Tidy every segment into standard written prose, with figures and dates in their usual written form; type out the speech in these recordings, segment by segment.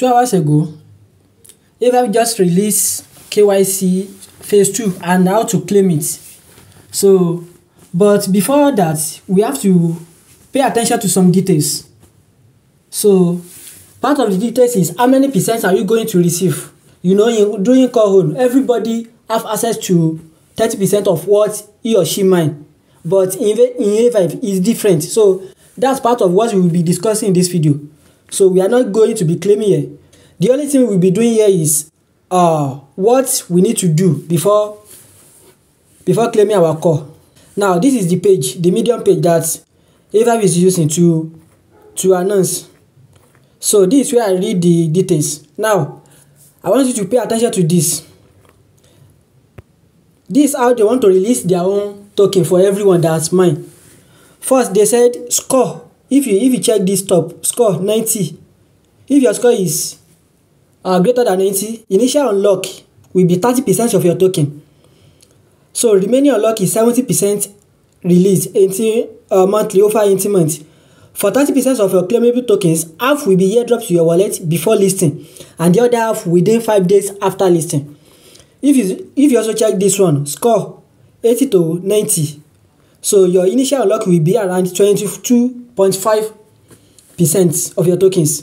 2 hours ago, Avive just released KYC phase 2 and how to claim it. So, but before that, we have to pay attention to some details. So, part of the details is how many percent are you going to receive? You know, during call, everybody have access to 30% of what he or she mine. But in Avive, it's different. So, that's part of what we will be discussing in this video. So, we are not going to be claiming here. The only thing we'll be doing here is what we need to do before claiming our call. Now, this is the page, the Medium page that Avive is using to announce. So, this is where I read the details. Now, I want you to pay attention to this. This is how they want to release their own token for everyone that's mine. First, they said score. If you check this top, score 90. If your score is greater than 90, initial unlock will be 30% of your token. So remaining unlock is 70% release 18 monthly over 18 months. For 30% of your claimable tokens, half will be airdropped to your wallet before listing, and the other half within 5 days after listing. If you also check this one, score 80 to 90. So your initial unlock will be around 22.5% of your tokens.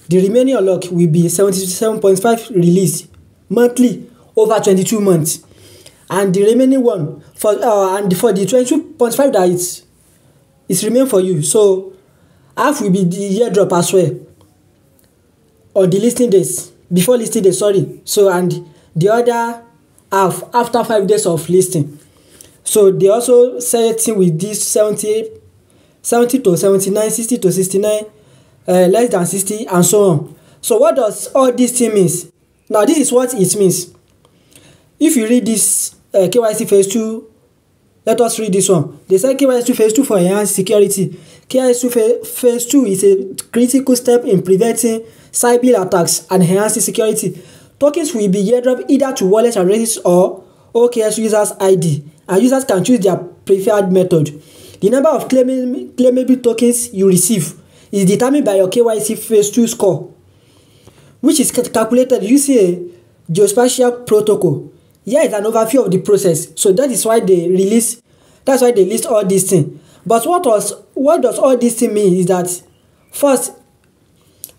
The remaining unlock will be 77.5 release monthly over 22 months. And the remaining one for the 22.5 that it's remain for you. So half will be the airdrop as well on the listing days, before listing day, sorry. So and the other half after 5 days of listing. So they also setting with this 70 to 79, 60 to 69, less than 60, and so on. So what does all this thing means? Now this is what it means. If you read this KYC phase 2, let us read this one. They say KYC phase 2 for enhanced security. KYC phase 2 is a critical step in preventing cyber attacks and enhancing security. Tokens will be airdropped either to wallet addresses or OKX users ID, and users can choose their preferred method. The number of claimable tokens you receive is determined by your KYC phase 2 score, which is calculated using a geospatial protocol. Here is an overview of the process. So that is why they list all these things. But what does all this thing mean is that first,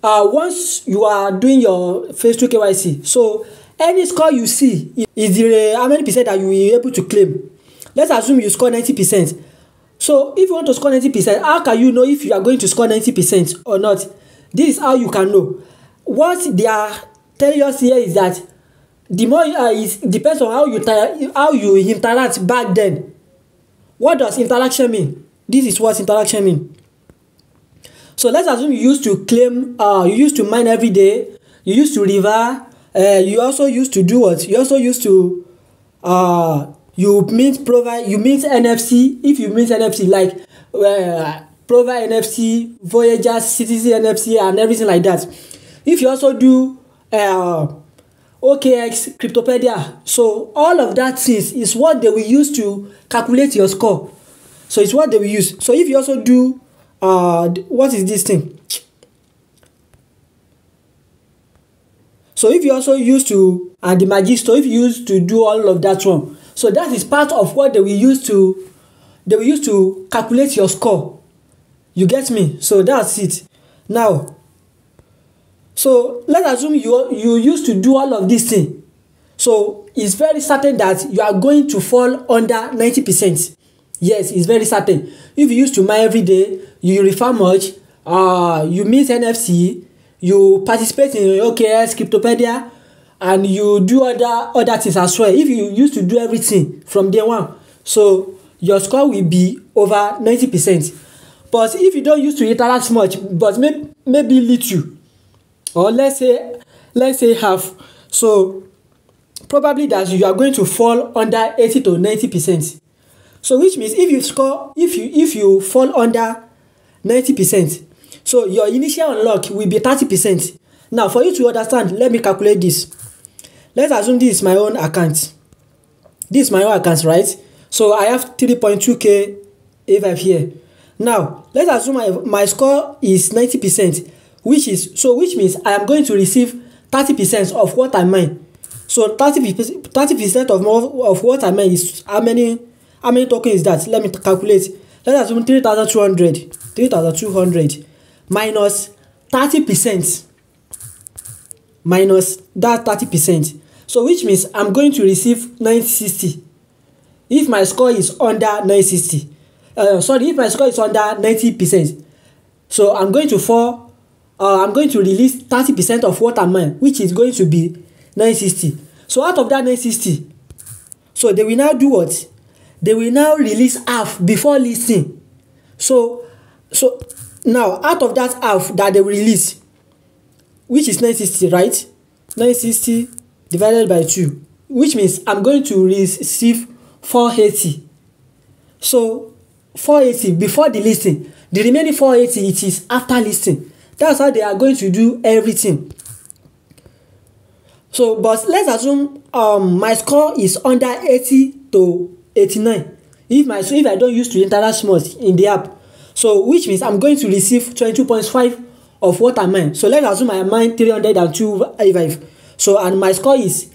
once you are doing your phase 2 KYC, so any score you see is the how many percent that you will be able to claim. Let's assume you score 90%. So if you want to score 90%, how can you know if you are going to score 90% or not? This is how you can know. What they are telling us here is that the more it depends on how you interact back then. What does interaction mean? This is what interaction mean. So let's assume you used to claim, you used to mine every day, you used to river, you also used to do what? You also used to you mint NFC. If you mint NFC like provide NFC, Voyager, Citizen NFC, and everything like that. If you also do OKX, Cryptopedia, so all of that things is what they will use to calculate your score. So it's what they will use. So if you also do what is this thing? So if you also used to the Magisto, if you used to do all of that one, so that is part of what they will use to calculate your score. You get me? So that's it. Now, so let's assume you used to do all of these things. So it's very certain that you are going to fall under 90%. Yes, it's very certain. If you used to mine every day, you refer much, you mint NFC, you participate in OKX, Cryptopedia, and you do other things as well. If you used to do everything from day one, so your score will be over 90%. But if you don't used to interact much, but maybe little, or let's say half, so probably that you are going to fall under 80 to 90%. So which means if you fall under 90%, so your initial unlock will be 30%. Now for you to understand, let me calculate this. Let's assume this is my own account. This is my own account, right? So I have 3.2k Avive here. Now let's assume my score is 90%, which means I am going to receive 30% of what I mine. So 30% of what I mine is how many tokens is that? Let me calculate. Let's assume 3,200 minus 30%, minus that 30%. So which means I'm going to receive 960 if my score is under 960. If my score is under 90%. So I'm going to release 30% of what I mine, which is going to be 960. So out of that 960, so they will now do what? They will now release half before listing. So now out of that half that they will release, which is 960, right? 960 divided by 2, which means I'm going to receive 480. So 480 before the listing. The remaining 480, it is after listing. That's how they are going to do everything. So, but let's assume my score is under 80 to 89. If I don't use to interact much in the app, so which means I'm going to receive 22.5 of what I mine. So let's assume I mine 302 Avive. So and my score is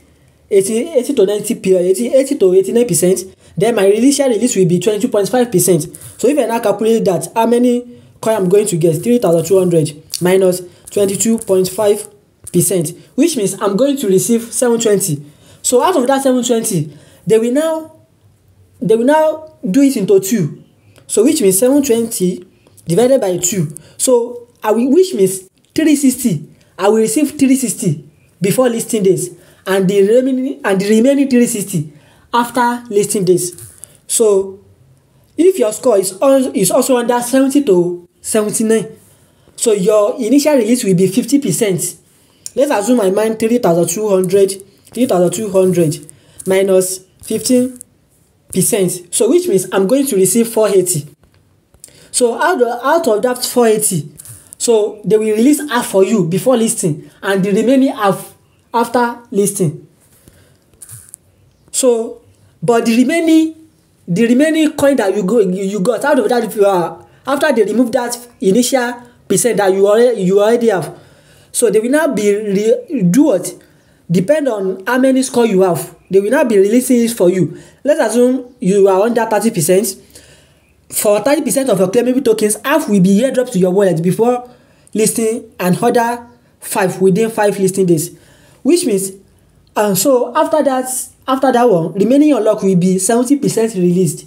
80 to 89%. Then my initial release will be 22.5%. So if I now calculate that, how many coin I'm going to get? 3,200 minus 22.5%, which means I'm going to receive 720. So out of that 720, they will now do it into 2. So which means 720 divided by 2. So which means 360. I will receive 360 before listing days, and the remaining 360 after listing days. So if your score is also under 70 to 79, so your initial release will be 50%. Let's assume I mine 3,200 minus 15%. So which means I'm going to receive 480. So out of that 480, so they will release half for you before listing, and the remaining half after listing. So, but the remaining coin that you got out of that, if you are after they remove that initial percent that you already have, so they will now be do what? Depend on how many score you have. They will now be releasing it for you. Let's assume you are under 30%. For 30% of your claimable tokens, half will be airdropped to your wallet before listing, and other 5 within 5 listing days. Which means, so after that one, remaining unlock will be 70% released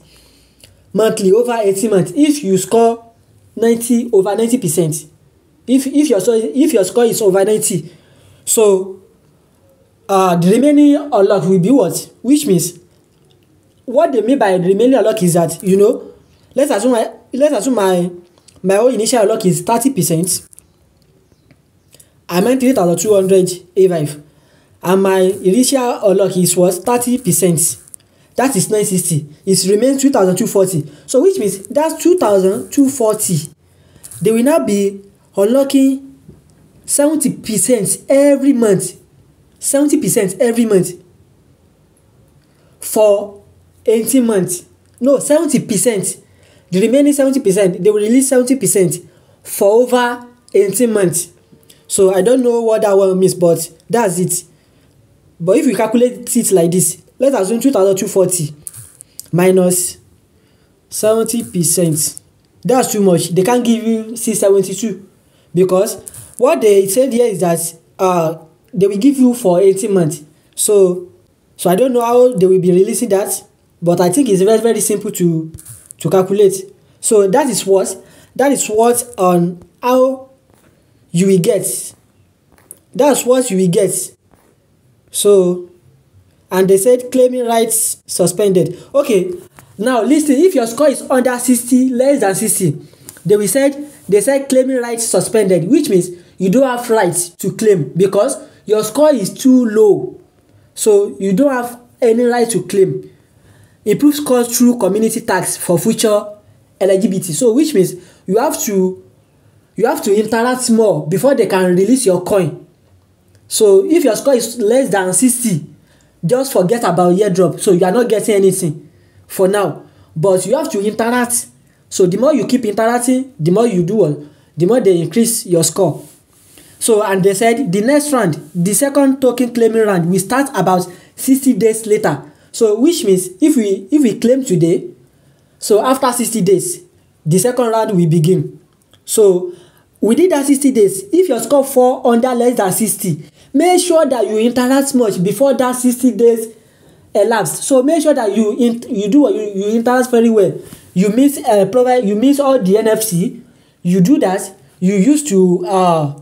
monthly over 18 months if you score over 90%. If your score is over 90, so the remaining unlock will be what? Which means, what they mean by the remaining unlock is that, let's assume my own initial unlock is 30%. I meant 3,200 Avive, and my initial unlock is what? 30%. That is 960. It remains 2,240. So which means that's 2,240. They will now be unlocking 70% every month. 70% every month for 18 months. No, 70%. The remaining 70%, they will release 70% for over 18 months. So I don't know what that one means, but that's it. But if we calculate it like this, let's assume 2,240 minus 70%. That's too much. They can't give you 672, because what they said here is that they will give you for 18 months. So I don't know how they will be releasing that, but I think it's very, very simple to calculate. So that is what on how you will get. That's what you will get. So, and they said claiming rights suspended. Okay, now listen, if your score is under 60, less than 60, they said claiming rights suspended, which means you don't have rights to claim because your score is too low. So you don't have any right to claim. Improve scores through community tax for future eligibility. So which means you have to interact more before they can release your coin. So if your score is less than 60, just forget about airdrop. So you are not getting anything for now. But you have to interact. So the more you keep interacting, the more you do, the more they increase your score. So, and they said the next round, the second token claiming round, will start about 60 days later. So which means if we claim today, so after 60 days the second round will begin. So within that 60 days, if your score fall under less than 60, make sure that you interact much before that 60 days elapsed. So make sure that you interact very well. You miss you miss all the NFC. You do that. You used to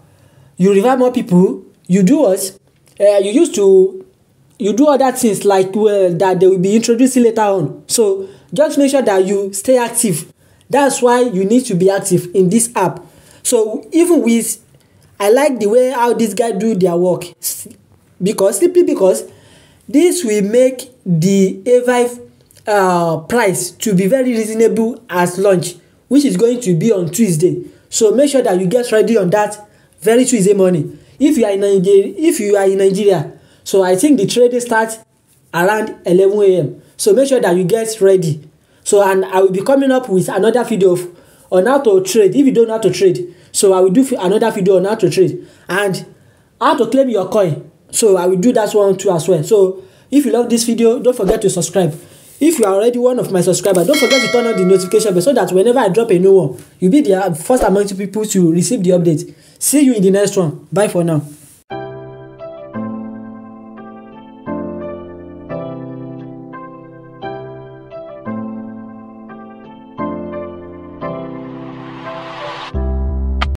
you revive more people. You do what? You do other things like that they will be introducing later on. So just make sure that you stay active. That's why you need to be active in this app. So even with, I like the way how these guys do their work, simply because this will make the Avive price to be very reasonable as launch, which is going to be on Tuesday. So make sure that you get ready on that very Tuesday morning. If you are in Nigeria, so I think the trading starts around 11 a.m. So make sure that you get ready. So, and I will be coming up with another video on how to trade if you don't know how to trade. So I will do another video on how to trade and how to claim your coin. So I will do that one too as well. So if you love this video, don't forget to subscribe. If you are already one of my subscribers, don't forget to turn on the notification bell so that whenever I drop a new one, you'll be the first among people to receive the update. See you in the next one. Bye for now.